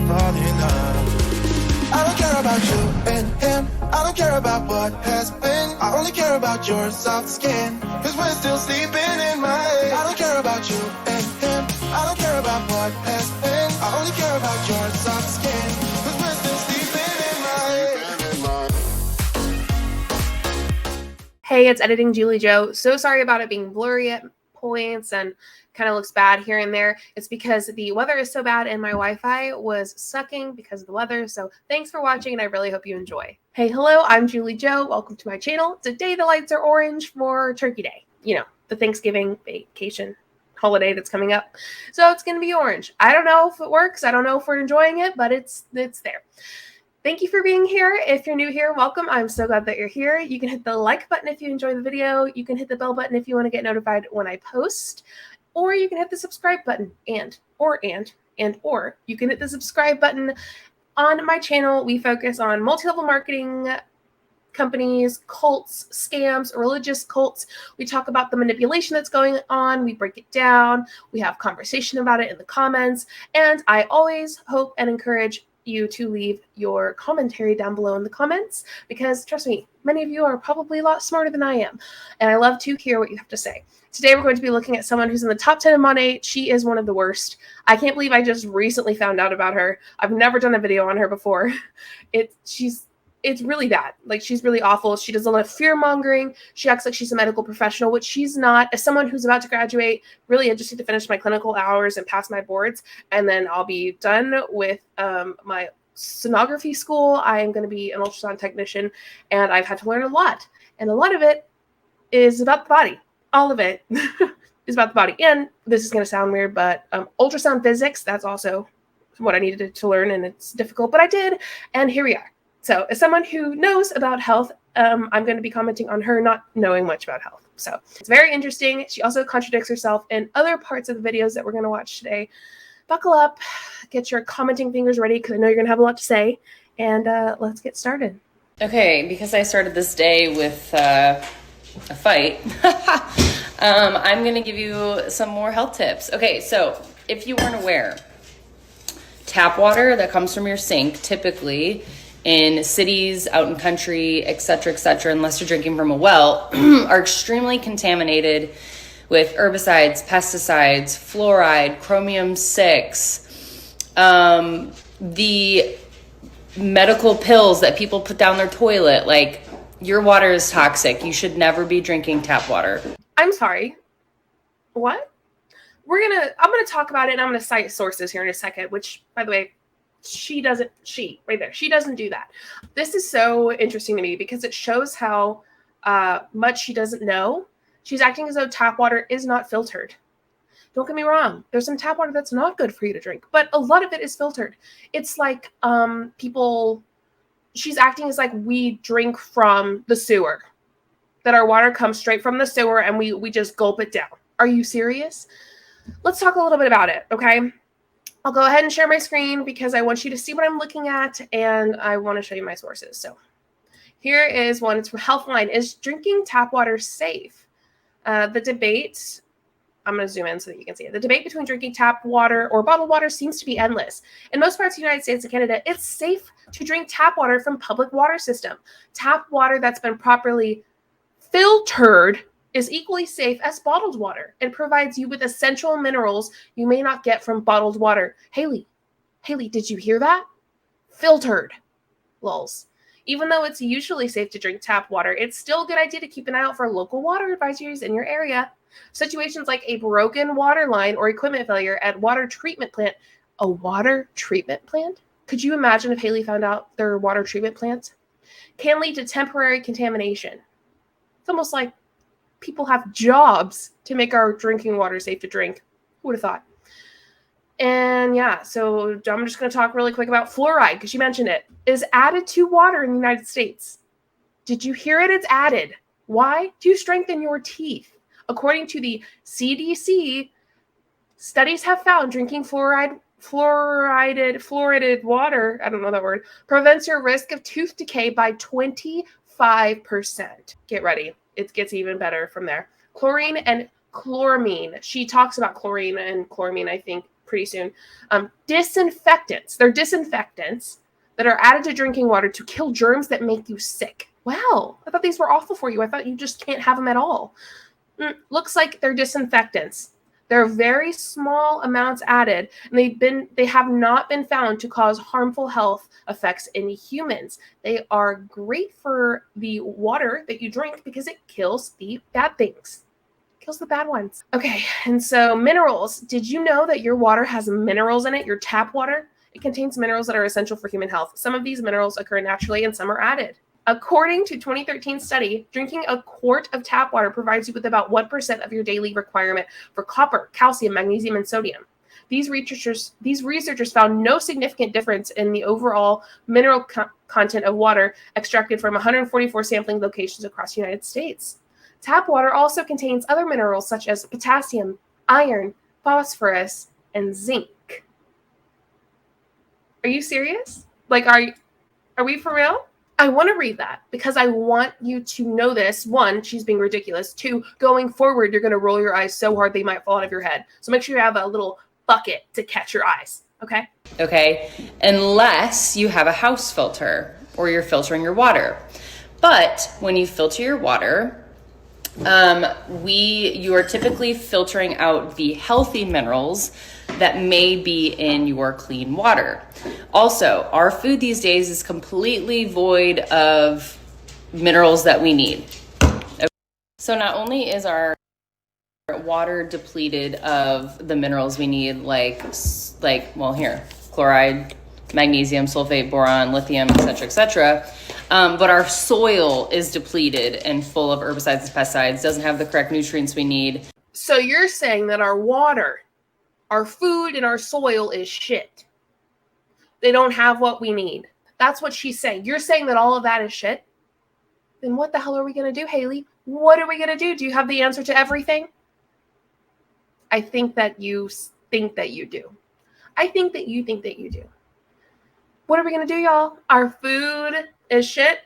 falling love. I don't care about you and him. I don't care about what has been. I only care about your soft skin, cause we're still sleeping in my head. I don't care about you and him. I don't care about what has been. I only care about your soft skin, cause we're still sleeping in my head. Hey, it's editing JulieJo. So sorry about it being blurry at points and kind of looks bad here and there. It's because the weather is so bad and my Wi-Fi was sucking because of the weather. So thanks for watching and I really hope you enjoy. Hey, hello, I'm JulieJo. Welcome to my channel. Today the lights are orange for Turkey Day. You know, the Thanksgiving vacation holiday that's coming up. So it's going to be orange. I don't know if it works. I don't know if we're enjoying it, but it's there. Thank you for being here. If you're new here, welcome. I'm so glad that you're here. You can hit the like button if you enjoy the video. You can hit the bell button if you want to get notified when I post. Or you can hit the subscribe button or you can hit the subscribe button. On my channel, we focus on multi-level marketing companies, cults, scams, religious cults. We talk about the manipulation that's going on. We break it down. We have conversation about it in the comments. And I always hope and encourage you to leave your commentary down below in the comments, because trust me, many of you are probably a lot smarter than I am, and I love to hear what you have to say. Today we're going to be looking at someone who's in the top 10 of Monat. She is one of the worst. I can't believe I just recently found out about her. I've never done a video on her before. It's really bad. Like, she's really awful. She does a lot of fear-mongering. She acts like she's a medical professional, which she's not. As someone who's about to graduate, really interested to finish my clinical hours and pass my boards, and then I'll be done with my sonography school. I am going to be an ultrasound technician, and I've had to learn a lot. And a lot of it is about the body. All of it is about the body. And this is going to sound weird, but ultrasound physics, that's also what I needed to learn, and it's difficult, but I did, and here we are. So as someone who knows about health, I'm going to be commenting on her not knowing much about health. So it's very interesting. She also contradicts herself in other parts of the videos that we're going to watch today. Buckle up, get your commenting fingers ready, because I know you're going to have a lot to say, and let's get started. Okay, because I started this day with a fight, I'm going to give you some more health tips. Okay, so if you weren't aware, tap water that comes from your sink typically in cities, out in country, etc., unless you're drinking from a well, are extremely contaminated with herbicides, pesticides, fluoride, chromium-6, the medical pills that people put down their toilet. Like, your water is toxic. You should never be drinking tap water. I'm sorry. What? I'm gonna talk about it, and I'm gonna cite sources here in a second, which, by the way, she doesn't do that. This is so interesting to me because it shows how much she doesn't know. She's acting as though tap water is not filtered. Don't get me wrong. There's some tap water that's not good for you to drink, but a lot of it is filtered. It's like she's acting as like we drink from the sewer, that our water comes straight from the sewer and we just gulp it down. Are you serious? Let's talk a little bit about it, okay? I'll go ahead and share my screen because I want you to see what I'm looking at, and I want to show you my sources. So here is one. It's from Healthline. Is drinking tap water safe? The debate, I'm going to zoom in so that you can see it. The debate between drinking tap water or bottled water seems to be endless. In most parts of the United States and Canada, it's safe to drink tap water from public water system. Tap water that's been properly filtered is equally safe as bottled water and provides you with essential minerals you may not get from bottled water. Haley, did you hear that? Filtered. Lols. Even though it's usually safe to drink tap water, it's still a good idea to keep an eye out for local water advisories in your area. Situations like a broken water line or equipment failure at water treatment plant. A water treatment plant? Could you imagine if Haley found out there are water treatment plants? Can lead to temporary contamination. It's almost like people have jobs to make our drinking water safe to drink. Who would have thought? And yeah, so I'm just going to talk really quick about fluoride, because you mentioned it, is added to water in the United States. Did you hear it? It's added. Why? To strengthen your teeth. According to the CDC, studies have found drinking fluoridated water, I don't know that word, prevents your risk of tooth decay by 25%. Get ready. It gets even better from there. Chlorine and chloramine. She talks about chlorine and chloramine, I think, pretty soon. Disinfectants. They're disinfectants that are added to drinking water to kill germs that make you sick. Wow, I thought these were awful for you. I thought you just can't have them at all. Looks like they're disinfectants. There are very small amounts added, and they have not been found to cause harmful health effects in humans. They are great for the water that you drink because it kills the bad things. Kills the bad ones. Okay, and so minerals. Did you know that your water has minerals in it? Your tap water? It contains minerals that are essential for human health. Some of these minerals occur naturally and some are added. According to 2013 study, drinking a quart of tap water provides you with about 1% of your daily requirement for copper, calcium, magnesium, and sodium. These researchers found no significant difference in the overall mineral content of water extracted from 144 sampling locations across the United States. Tap water also contains other minerals such as potassium, iron, phosphorus, and zinc. Are you serious? Like, are we for real? I want to read that because I want you to know this. One, she's being ridiculous. Two, going forward, you're going to roll your eyes so hard they might fall out of your head. So make sure you have a little bucket to catch your eyes. Okay? Okay. Unless you have a house filter or you're filtering your water. But when you filter your water, you are typically filtering out the healthy minerals that may be in your clean water. Also, our food these days is completely void of minerals that we need. Okay. So not only is our water depleted of the minerals we need, like chloride, magnesium, sulfate, boron, lithium, etc., but our soil is depleted and full of herbicides and pesticides, doesn't have the correct nutrients we need. So you're saying that our water, our food, and our soil is shit. They don't have what we need. That's what she's saying. You're saying that all of that is shit? Then what the hell are we going to do, Haley? What are we going to do? Do you have the answer to everything? I think that you think that you do. I think that you think that you do. What are we going to do, y'all? Our food is shit.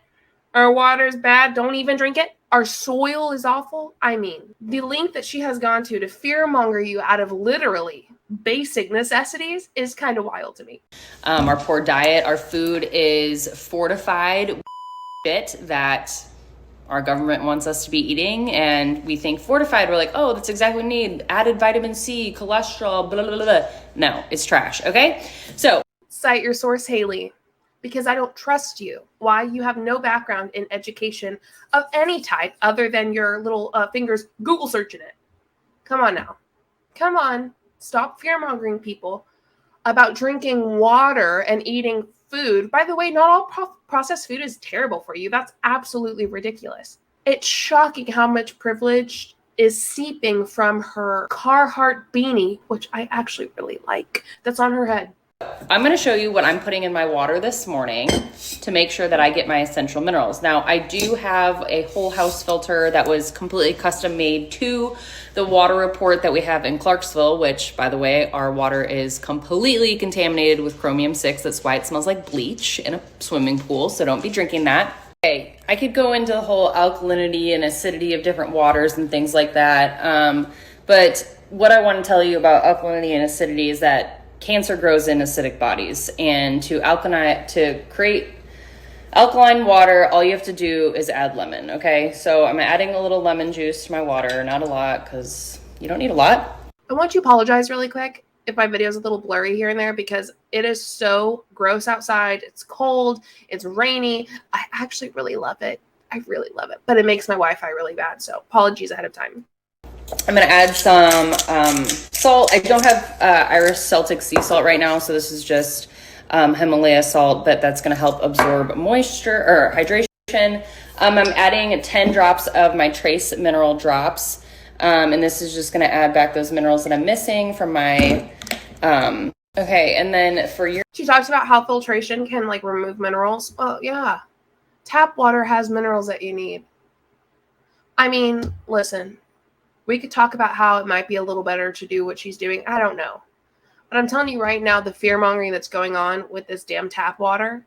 Our water is bad. Don't even drink it. Our soil is awful. I mean, the length that she has gone to fear-monger you out of literally basic necessities is kind of wild to me. Our poor diet, our food is fortified shit that our government wants us to be eating, and we think fortified, we're like, oh, that's exactly what we need. Added vitamin C, cholesterol, blah, blah, blah, blah. No, it's trash, okay? So cite your source, Haley, because I don't trust you. Why? You have no background in education of any type other than your little fingers Google searching it. Come on now. Come on. Stop fear-mongering people about drinking water and eating food. By the way, not all processed food is terrible for you. That's absolutely ridiculous. It's shocking how much privilege is seeping from her Carhartt beanie, which I actually really like, that's on her head. I'm going to show you what I'm putting in my water this morning to make sure that I get my essential minerals. Now, I do have a whole house filter that was completely custom made to the water report that we have in Clarksville, which, by the way, our water is completely contaminated with chromium-6. That's why it smells like bleach in a swimming pool, so don't be drinking that. Okay, I could go into the whole alkalinity and acidity of different waters and things like that, but what I want to tell you about alkalinity and acidity is that cancer grows in acidic bodies, and to create alkaline water, all you have to do is add lemon. Okay, so I'm adding a little lemon juice to my water, not a lot, because you don't need a lot. I want to apologize really quick if my video is a little blurry here and there, because it is so gross outside. It's cold, it's rainy. I actually really love it. I really love it, but it makes my Wi-Fi really bad, so apologies ahead of time. I'm going to add some salt. I don't have Irish Celtic sea salt right now, so this is just Himalaya salt, but that's going to help absorb moisture or hydration. I'm adding 10 drops of my trace mineral drops, and this is just going to add back those minerals that I'm missing from my okay, and then for your... She talks about how filtration can like remove minerals. Well, yeah. Tap water has minerals that you need. I mean, listen. We could talk about how it might be a little better to do what she's doing. I don't know. But I'm telling you right now, the fear-mongering that's going on with this damn tap water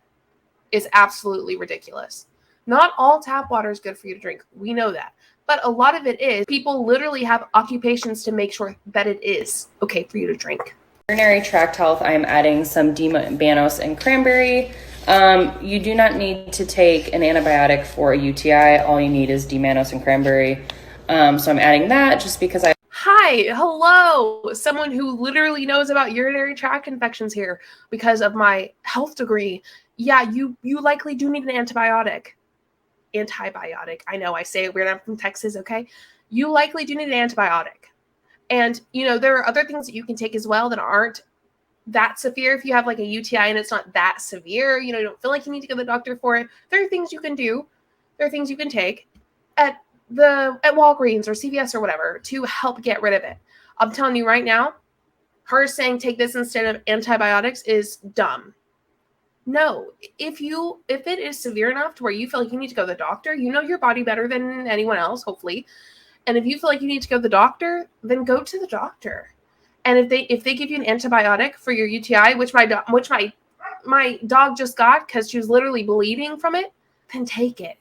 is absolutely ridiculous. Not all tap water is good for you to drink. We know that. But a lot of it is. People literally have occupations to make sure that it is okay for you to drink. Urinary tract health, I am adding some Banos and cranberry. You do not need to take an antibiotic for a UTI. All you need is D-mannose and cranberry. So I'm adding that just because Hi, hello, someone who literally knows about urinary tract infections here because of my health degree. Yeah, you likely do need an antibiotic. Antibiotic. I know I say it weird. I'm from Texas, okay? You likely do need an antibiotic. And, there are other things that you can take as well that aren't that severe. If you have like a UTI and it's not that severe, you don't feel like you need to go to the doctor for it. There are things you can do. There are things you can take at Walgreens or CVS or whatever to help get rid of it. I'm telling you right now, her saying take this instead of antibiotics is dumb. No, if it is severe enough to where you feel like you need to go to the doctor, you know your body better than anyone else, hopefully. And if you feel like you need to go to the doctor, then go to the doctor. And if they give you an antibiotic for your UTI, which my dog just got because she was literally bleeding from it, then take it.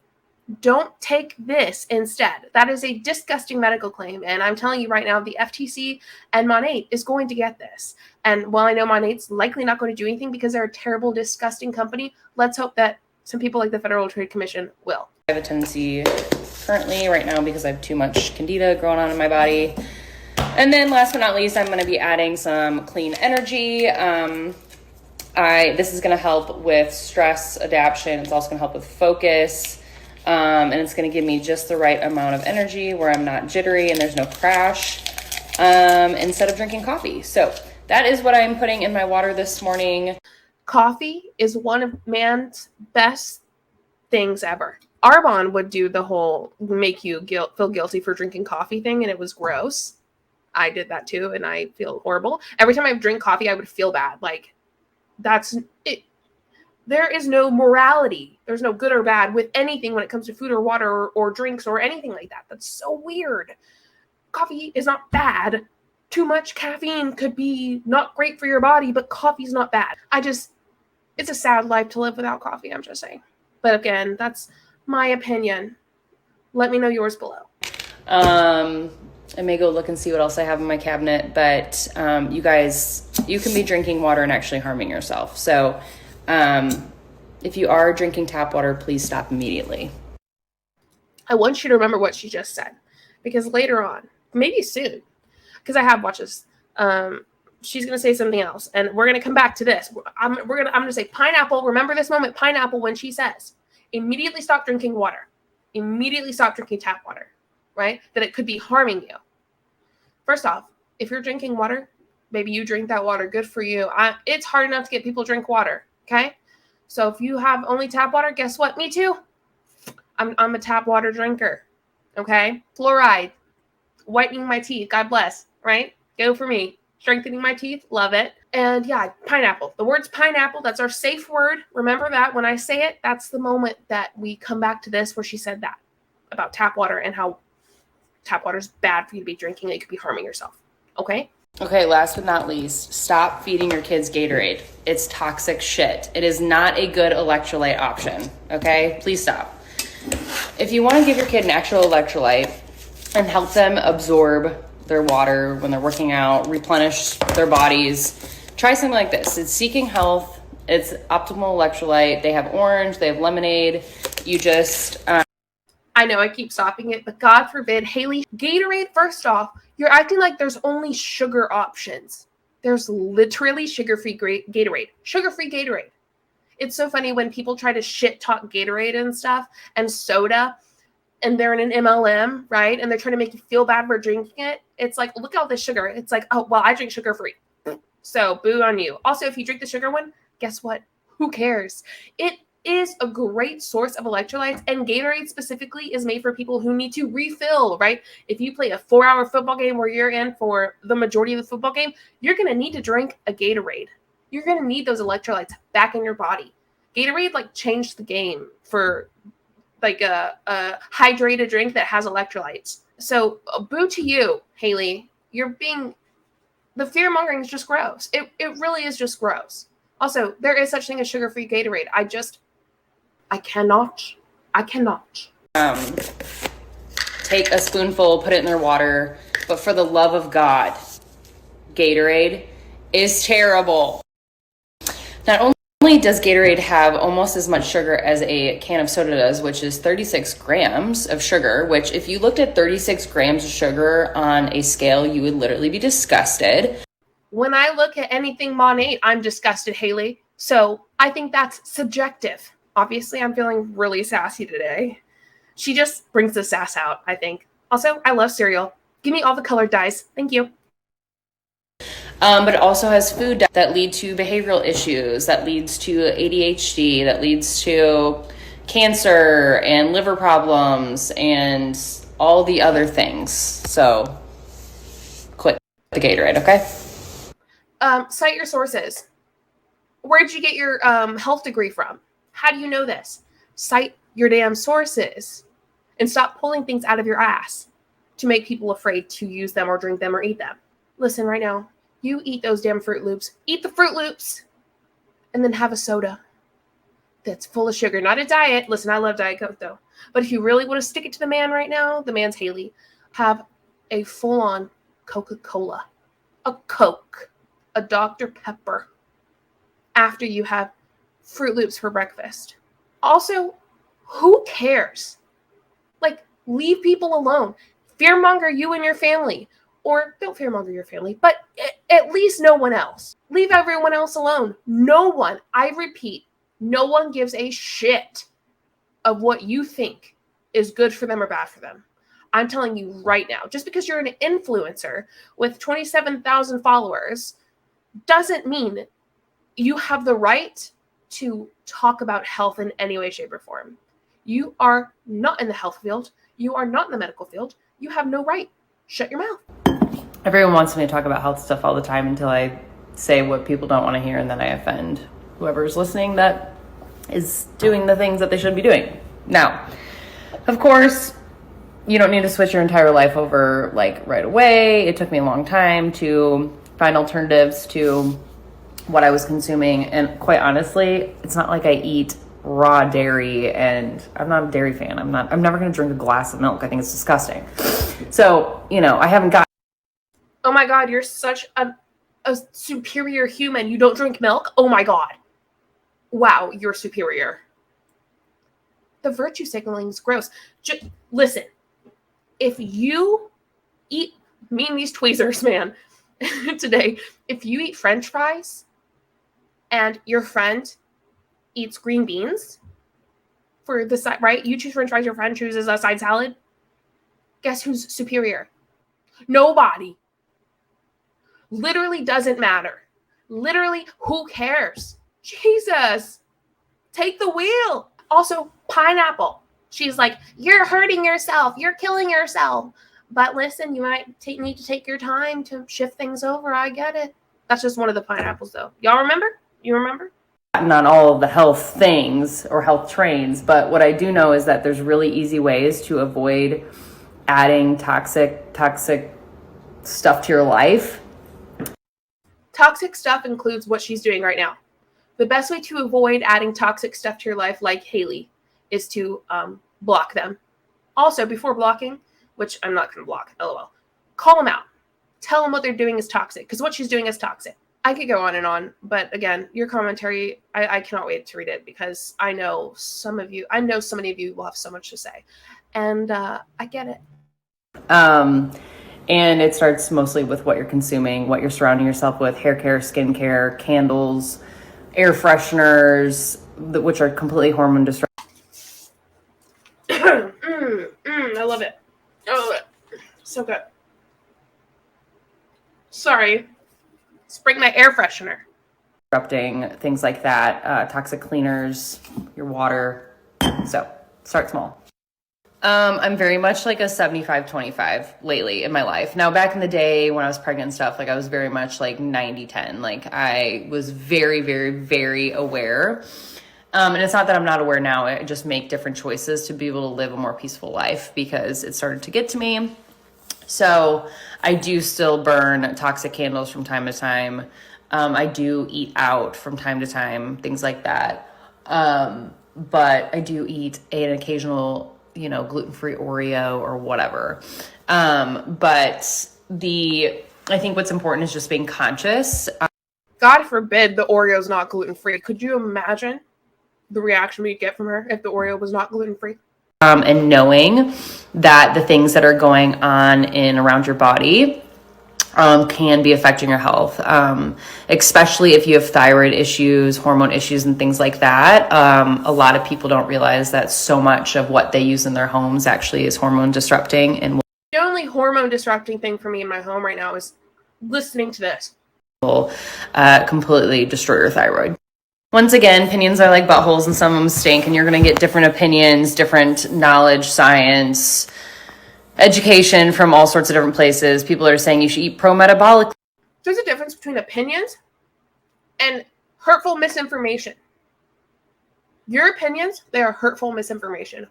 Don't take this instead. That is a disgusting medical claim. And I'm telling you right now, the FTC and Monat is going to get this. And while I know Monat's likely not going to do anything because they're a terrible, disgusting company, let's hope that some people like the Federal Trade Commission will. I have a tendency currently right now because I have too much candida growing on in my body. And then last but not least, I'm going to be adding some clean energy. This is going to help with stress adaptation. It's also going to help with focus. And it's going to give me just the right amount of energy where I'm not jittery and there's no crash instead of drinking coffee. So that is what I'm putting in my water this morning. Coffee is one of man's best things ever. Arbonne would do the whole make you feel guilty for drinking coffee thing, and it was gross. I did that too, and I feel horrible. Every time I drink coffee, I would feel bad. Like, that's it. There is no morality. There's no good or bad with anything when it comes to food or water or drinks or anything like that. That's so weird. Coffee is not bad. Too much caffeine could be not great for your body, but coffee's not bad. It's a sad life to live without coffee, I'm just saying. But again, that's my opinion. Let me know yours below. I may go look and see what else I have in my cabinet, but you guys, you can be drinking water and actually harming yourself. So if you are drinking tap water, please stop immediately. I want you to remember what she just said, because later on, maybe soon, because I have watched this, she's going to say something else, and we're going to come back to this. I'm going to say pineapple. Remember this moment, pineapple, when she says, immediately stop drinking water. Immediately stop drinking tap water, right? That it could be harming you. First off, if you're drinking water, maybe you drink that water. Good for you. It's hard enough to get people to drink water, okay? So if you have only tap water, guess what? Me too. I'm a tap water drinker, okay? Fluoride, whitening my teeth, God bless, right? Go for me. Strengthening my teeth, love it. And yeah, pineapple. The word's pineapple. That's our safe word. Remember that when I say it, that's the moment that we come back to this where she said that about tap water and how tap water is bad for you to be drinking. It could be harming yourself. Okay? Okay, last but not least, stop feeding your kids Gatorade. It's toxic shit. It is not a good electrolyte option. Okay? Please stop. If you want to give your kid an actual electrolyte and help them absorb their water when they're working out, replenish their bodies, try something like this. It's Seeking Health. It's optimal electrolyte. They have orange. They have lemonade. You just... I know I keep stopping it, but God forbid, Haley, Gatorade, first off, you're acting like there's only sugar options. There's literally sugar-free Gatorade. Sugar-free Gatorade. It's so funny when people try to shit-talk Gatorade and stuff and soda, and they're in an MLM, right? And they're trying to make you feel bad for drinking it. It's like, look at all this sugar. It's like, oh, well, I drink sugar-free. So boo on you. Also, if you drink the sugar one, guess what? Who cares? It is a great source of electrolytes, and Gatorade specifically is made for people who need to refill, right? If you play a 4-hour football game where you're in for the majority of the football game, you're going to need to drink a Gatorade. You're going to need those electrolytes back in your body. Gatorade like changed the game for like a hydrated drink that has electrolytes. So boo to you, Haley. The fear-mongering is just gross. It really is just gross. Also, there is such thing as sugar-free Gatorade. I cannot. Take a spoonful, put it in their water. But for the love of God, Gatorade is terrible. Not only does Gatorade have almost as much sugar as a can of soda does, which is 36 grams of sugar, which if you looked at 36 grams of sugar on a scale, you would literally be disgusted. When I look at anything Monat, I'm disgusted, Haley. So I think that's subjective. Obviously, I'm feeling really sassy today. She just brings the sass out, I think. Also, I love cereal. Give me all the colored dyes. Thank you. But it also has food that lead to behavioral issues, that leads to ADHD, that leads to cancer and liver problems and all the other things. So quit the Gatorade, okay? Cite your sources. Where'd you get your health degree from? How do you know this? Cite your damn sources and stop pulling things out of your ass to make people afraid to use them or drink them or eat them. Listen right now. You eat those damn Fruit Loops. Eat the Fruit Loops and then have a soda that's full of sugar. Not a diet. Listen, I love Diet Coke though. But if you really want to stick it to the man right now, the man's Haley, have a full-on Coca-Cola, a Coke, a Dr. Pepper after you have Fruit Loops for breakfast. Also, who cares? Like, leave people alone. Fear-monger you and your family. Or don't fear-monger your family, but at least no one else. Leave everyone else alone. No one, I repeat, no one gives a shit of what you think is good for them or bad for them. I'm telling you right now, just because you're an influencer with 27,000 followers doesn't mean you have the right to talk about health in any way, shape, or form. You are not in the health field. You are not in the medical field. You have no right. Shut your mouth. Everyone wants me to talk about health stuff all the time until I say what people don't want to hear, and then I offend whoever's listening that is doing the things that they should be doing. Now, of course, you don't need to switch your entire life over like right away. It took me a long time to find alternatives to what I was consuming, and quite honestly, it's not like I eat raw dairy, and I'm not a dairy fan. I'm never going to drink a glass of milk. I think it's disgusting. So, I haven't got. Oh my God, you're such a superior human. You don't drink milk? Oh my God. Wow, you're superior. The virtue signaling is gross. Listen, if you eat, me and these tweezers, man, today, if you eat French fries and your friend eats green beans for the side, right? You choose French fries, your friend chooses a side salad. Guess who's superior? Nobody. Literally doesn't matter. Literally, who cares? Jesus, take the wheel. Also, pineapple. She's like, you're hurting yourself. You're killing yourself. But listen, you might need to take your time to shift things over. I get it. That's just one of the pineapples, though. Y'all remember? You remember? On all of the health things or health trains, but what I do know is that there's really easy ways to avoid adding toxic stuff to your life. Toxic stuff includes what she's doing right now. The best way to avoid adding toxic stuff to your life, like Haley, is to block them. Also, before blocking, which I'm not going to block, lol, call them out. Tell them what they're doing is toxic, because what she's doing is toxic. I could go on and on, but again, your commentary, I cannot wait to read it, because I know so many of you will have so much to say, and I get it. And it starts mostly with what you're consuming, what you're surrounding yourself with: hair care, skin care, candles, air fresheners, which are completely hormone disrupting. I love it. Oh, so good. Sorry. Bring my air freshener. Disrupting things like that, toxic cleaners, your water. So start small. I'm very much like a 75-25 lately in my life. Now, back in the day when I was pregnant and stuff, like I was very much like 90-10. Like I was very, very, very aware. And it's not that I'm not aware now. I just make different choices to be able to live a more peaceful life because it started to get to me. So I do still burn toxic candles from time to time. I do eat out from time to time, things like that. But I do eat an occasional, gluten-free Oreo or whatever. But I think what's important is just being conscious. God forbid the Oreo's not gluten-free. Could you imagine the reaction we'd get from her if the Oreo was not gluten-free? And knowing that the things that are going on in around your body can be affecting your health, especially if you have thyroid issues, hormone issues, and things like that. A lot of people don't realize that so much of what they use in their homes actually is hormone disrupting. And the only hormone disrupting thing for me in my home right now is listening to this. Will completely destroy your thyroid. Once again, opinions are like buttholes and some of them stink, and you're going to get different opinions, different knowledge, science, education from all sorts of different places. People are saying you should eat pro-metabolic. There's a difference between opinions and hurtful misinformation. Your opinions, they are hurtful misinformation.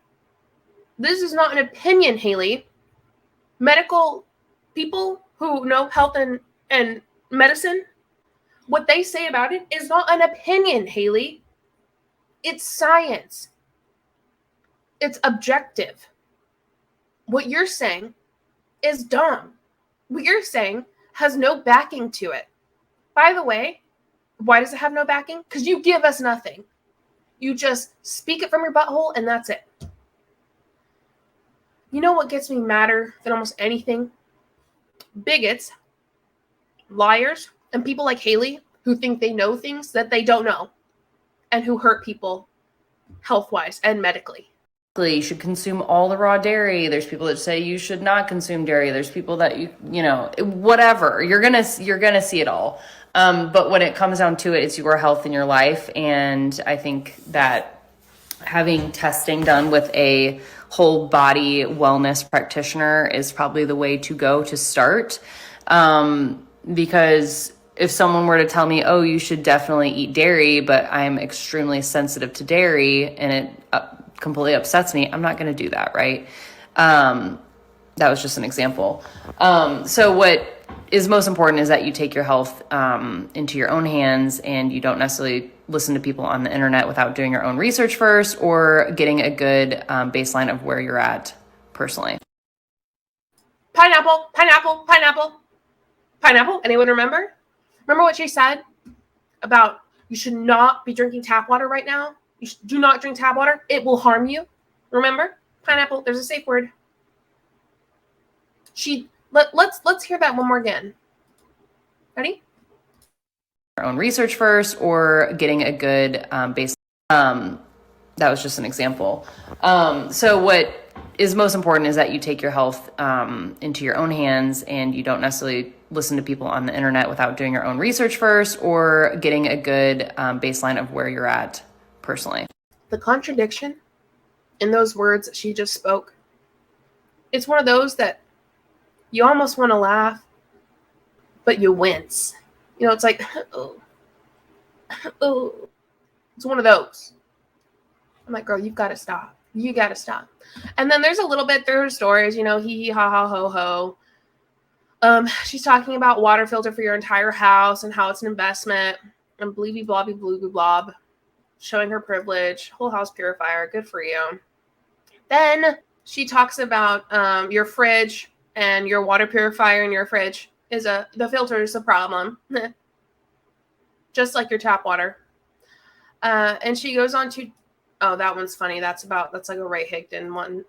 This is not an opinion, Haley. Medical people who know health and medicine, what they say about it is not an opinion, Haley. It's science. It's objective. What you're saying is dumb. What you're saying has no backing to it. By the way, why does it have no backing? Because you give us nothing. You just speak it from your butthole and that's it. You know what gets me madder than almost anything? Bigots, liars, and people like Haley who think they know things that they don't know and who hurt people health-wise and medically. You should consume all the raw dairy. There's people that say you should not consume dairy. There's people that you know, whatever. You're gonna see it all. But when it comes down to it, it's your health and your life. And I think that having testing done with a whole body wellness practitioner is probably the way to go to start. Because if someone were to tell me, oh, you should definitely eat dairy, but I'm extremely sensitive to dairy and it completely upsets me, I'm not going to do that, right? That was just an example. So what is most important is that you take your health into your own hands and you don't necessarily listen to people on the internet without doing your own research first or getting a good baseline of where you're at personally. Pineapple, pineapple, pineapple, pineapple. Anyone remember? Remember what she said about you should not be drinking tap water right now? Do not drink tap water. It will harm you. Remember? Pineapple. There's a safe word. Let's hear that one more again. Ready? Your own research first or getting a good base. That was just an example. So what is most important is that you take your health into your own hands and you don't necessarily listen to people on the internet without doing your own research first or getting a good baseline of where you're at personally. The contradiction in those words that she just spoke, it's one of those that you almost want to laugh, but you wince. You know, it's like, oh, it's one of those. I'm like, girl, you've got to stop. You got to stop. And then there's a little bit through her stories, you know, hee hee ha ha ho ho. She's talking about water filter for your entire house and how it's an investment and bleeby blobby blooby blob, showing her privilege, whole house purifier, good for you. Then she talks about your fridge and your water purifier in your fridge is the filter is a problem, just like your tap water. And she goes on to, oh, that one's funny. That's like a Ray Hickson one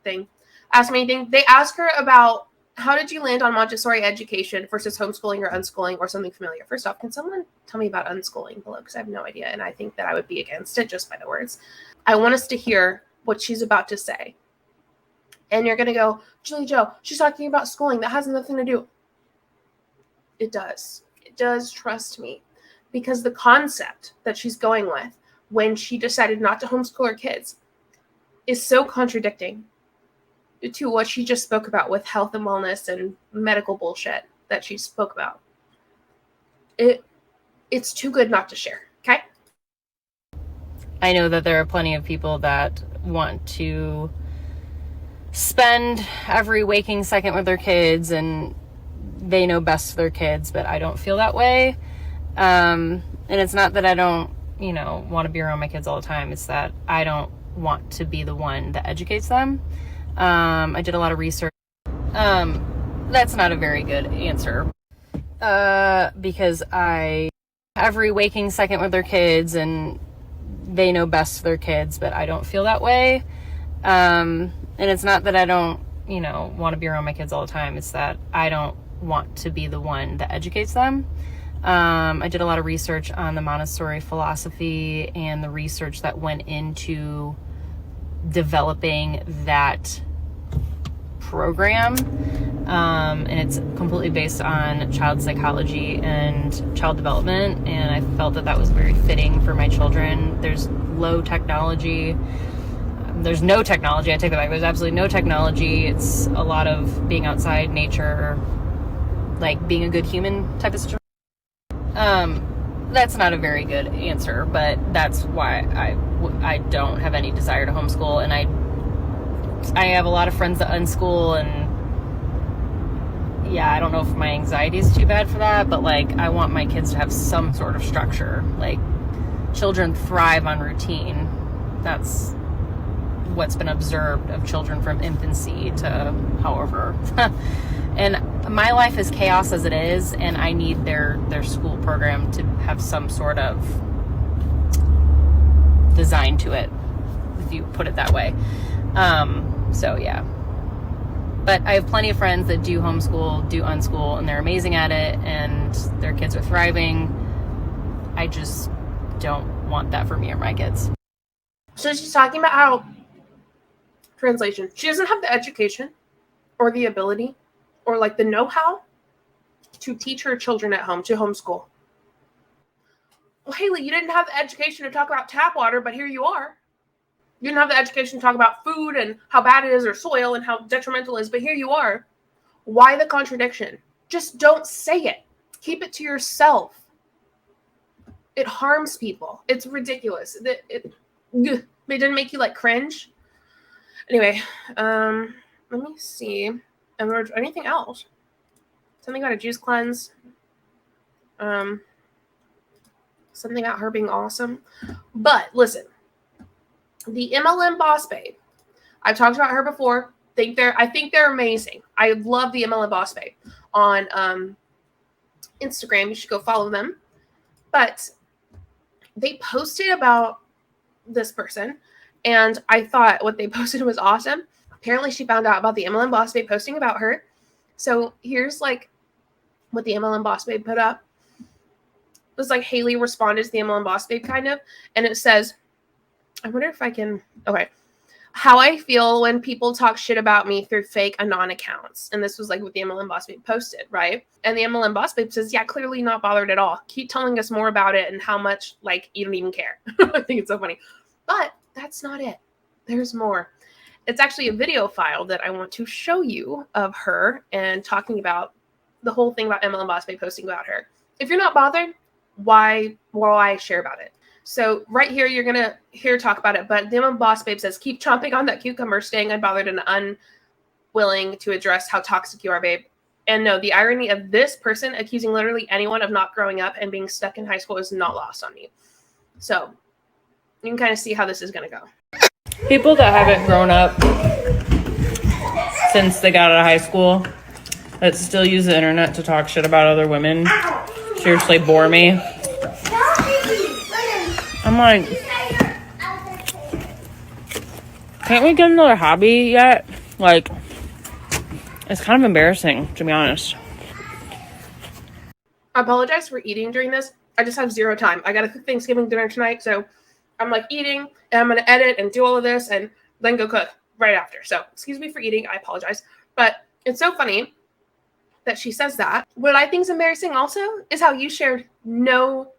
thing. Ask me anything. They ask her about how did you land on Montessori education versus homeschooling or unschooling or something familiar. First off, can someone tell me about unschooling below? Because I have no idea, and I think that I would be against it just by the words. I want us to hear what she's about to say. And you're going to go, JulieJo, she's talking about schooling. That has nothing to do. It does. It does, trust me. Because the concept that she's going with when she decided not to homeschool her kids is so contradicting to what she just spoke about with health and wellness and medical bullshit that she spoke about. It's too good not to share, okay? I know that there are plenty of people that want to spend every waking second with their kids and they know best for their kids, but I don't feel that way. And it's not that I don't, want to be around my kids all the time. It's that I don't want to be the one that educates them. I did a lot of research. That's not a very good answer. Because I every waking second with their kids and they know best for their kids, but I don't feel that way. And it's not that I don't, want to be around my kids all the time. It's that I don't want to be the one that educates them. I did a lot of research on the Montessori philosophy and the research that went into developing that program. And it's completely based on child psychology and child development. And I felt that was very fitting for my children. There's low technology. There's no technology. I take that back. There's absolutely no technology. It's a lot of being outside, nature, like being a good human type of situation. That's not a very good answer, but that's why I don't have any desire to homeschool. And I have a lot of friends that unschool, and yeah, I don't know if my anxiety is too bad for that, but like I want my kids to have some sort of structure. Like, children thrive on routine. That's what's been observed of children from infancy to however. And my life is chaos as it is, and I need their school program to have some sort of design to it, if you put it that way. So yeah. But I have plenty of friends that do homeschool, do unschool, and they're amazing at it, and their kids are thriving. I just don't want that for me or my kids. So she's talking about how, translation, she doesn't have the education or the ability or like the know-how to teach her children at home, to homeschool. Well, Haley, you didn't have the education to talk about tap water, but here you are. You didn't have the education to talk about food and how bad it is, or soil and how detrimental it is, but here you are. Why the contradiction? Just don't say it. Keep it to yourself. It harms people. It's ridiculous. It didn't make you like cringe. Anyway, let me see. And there's anything else? Something about a juice cleanse. Something about her being awesome. But listen, the MLM Boss Babe. I've talked about her before. I think they're amazing. I love the MLM Boss Babe on Instagram. You should go follow them. But they posted about this person, and I thought what they posted was awesome. Apparently, she found out about the MLM Boss Babe posting about her. So here's like what the MLM Boss Babe put up. It was like Haley responded to the MLM Boss Babe kind of, and it says, I wonder if I can, okay. How I feel when people talk shit about me through fake Anon accounts. And this was like what the MLM Boss Babe posted, right? And the MLM Boss Babe says, yeah, clearly not bothered at all. Keep telling us more about it and how much, like, you don't even care. I think it's so funny. But that's not it. There's more. It's actually a video file that I want to show you of her and talking about the whole thing about MLM Boss Babe posting about her. If you're not bothered, why share about it? So right here, you're going to hear talk about it. But the MLM Boss Babe says, keep chomping on that cucumber, staying unbothered and unwilling to address how toxic you are, babe. And no, the irony of this person accusing literally anyone of not growing up and being stuck in high school is not lost on me. So you can kind of see how this is going to go. People that haven't grown up since they got out of high school that still use the internet to talk shit about other women seriously bore me. I'm like, can't we get another hobby yet? Like, it's kind of embarrassing, to be honest. I apologize for eating during this. I just have zero time. I got to cook Thanksgiving dinner tonight, so I'm like eating, and I'm going to edit and do all of this and then go cook right after. So excuse me for eating. I apologize. But it's so funny that she says that. What I think is embarrassing also is how you shared no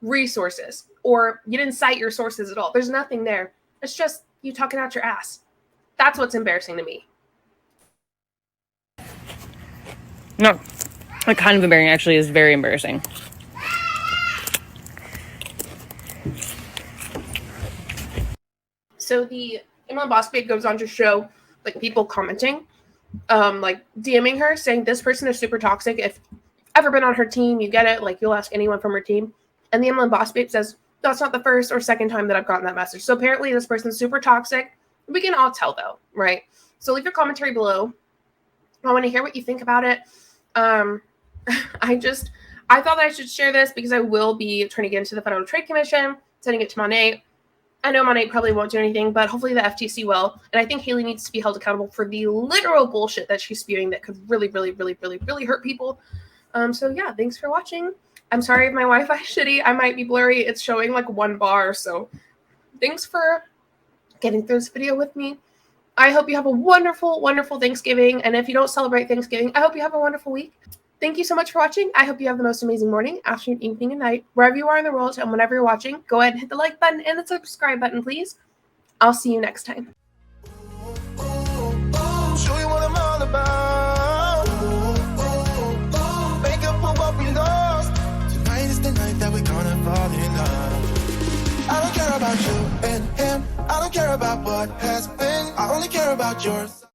resources, or you didn't cite your sources at all. There's nothing there. It's just you talking out your ass. That's what's embarrassing to me. No, like kind of embarrassing. Actually, is very embarrassing. So the MLM Boss Babe goes on to show like people commenting, like DMing her saying this person is super toxic. If ever been on her team, you get it. Like you'll ask anyone from her team. And the MLM Boss Babe says, that's not the first or second time that I've gotten that message. So apparently this person's super toxic. We can all tell though, right? So leave your commentary below. I want to hear what you think about it. I I thought that I should share this because I will be turning it into the Federal Trade Commission, sending it to Monat. I know Monat probably won't do anything, but hopefully the FTC will. And I think Haley needs to be held accountable for the literal bullshit that she's spewing that could really, really, really, really, really hurt people. So yeah, thanks for watching. I'm sorry if my Wi-Fi is shitty. I might be blurry. It's showing like 1 bar. So thanks for getting through this video with me. I hope you have a wonderful, wonderful Thanksgiving. And if you don't celebrate Thanksgiving, I hope you have a wonderful week. Thank you so much for watching. I hope you have the most amazing morning, afternoon, evening, and night. Wherever you are in the world and whenever you're watching, go ahead and hit the like button and the subscribe button, please. I'll see you next time. Show you what I'm all about. Make up for what we lost. Tonight is the night that we're gonna fall in love. I don't care about you and him. I don't care about what has been. I only care about yours.